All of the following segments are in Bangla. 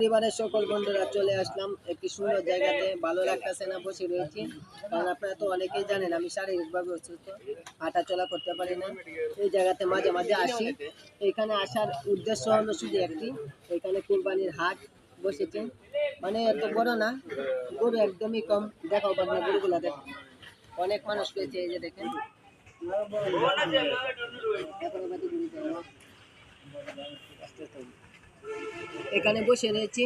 পরিবারের সকল বন্ধুরা চলে আসলাম একটি সুন্দর জায়গাতে। ভালো লাগতেছে না, বসে রয়েছি, কারণ আপনারা তো অনেকেই জানেন আমি শারীরিকভাবে অসুস্থ, হাঁটা চলা করতে পারি না। এই জায়গাতে মাঝে মাঝে আসি। এখানে আসার উদ্দেশ্য হলো শুধু একটি, এখানে কুরবানির হাট বসেছে। মানে এত বড় না, গরু একদমই কম, দেখাও পারে না গরুগুলা। দেখ অনেক মানুষ রয়েছে, এই যে দেখেন। এখানে বসে রয়েছি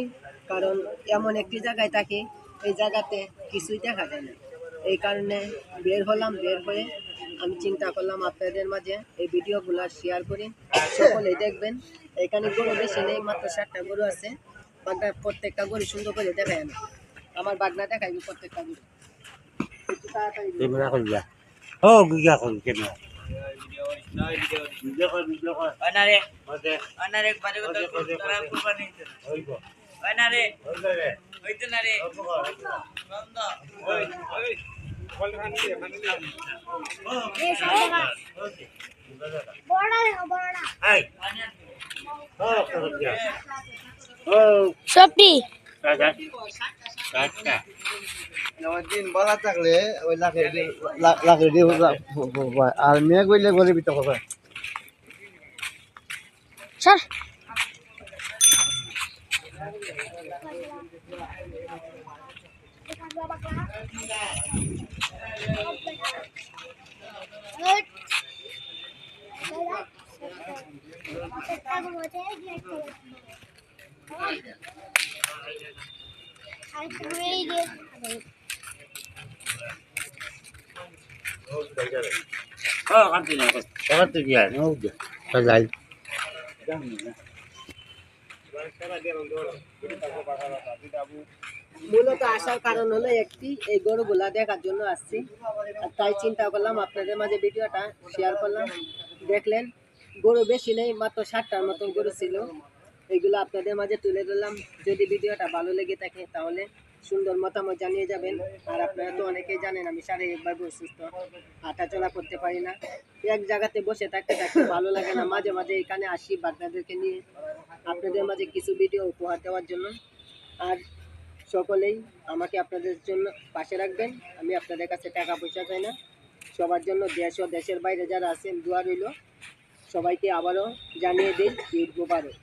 কারণ এমন একটি জায়গায় থাকি, এই জায়গাতে কিছুই দেখা যায় না। এই কারণে বের হলাম। বের হয়ে আমি চিন্তা করলাম আপনাদের মাঝে এই ভিডিওগুলো শেয়ার করি, সকলেই দেখবেন। এখানে গরু বেশি নেই, মাত্র 7টা গরু আছে। বাগনা প্রত্যেকটা গরু সুন্দর করে দেখায় না, আমার বাগনা দেখাইবি প্রত্যেকটা গরু। একটু তাড়াতাড়ি সবটি দিন বলা থাকলে ওই লাখের দিয়ে আর মেয়ে গইলে গরিব তো হবে। স্যার মূলত আসার কারণ হলো একটি, এই গরুগুলা দেখার জন্য আসছি। আর তাই চিন্তা করলাম আপনাদের মাঝে ভিডিওটা শেয়ার করলাম। দেখলেন গরু বেশি নেই, মাত্র 7টার মতন গরু ছিল। এগুলো আপনাদের মাঝে তুলে ধরলাম। যদি ভিডিওটা ভালো লেগে থাকে তাহলে সুন্দর মতামত জানিয়ে যাবেন। আর আপনারা তো অনেকেই জানেন আমি শারীরিকভাবে অসুস্থ, হাঁটা চলা করতে পারি না। এক জায়গাতে বসে থাকতে থাকতে ভালো লাগে না, মাঝে মাঝে এখানে আসি বাচ্চাদেরকে নিয়ে আপনাদের মাঝে কিছু ভিডিও উপহার দেওয়ার জন্য। আর সকলেই আমাকে আপনাদের জন্য পাশে রাখবেন। আমি আপনাদের কাছে টাকা পয়সা চাই না। সবার জন্য, দেশ ও দেশের বাইরে যারা আছেন, দোয়া রইল। সবাইকে আবারও জানিয়ে দিই ঈদ মোবারক।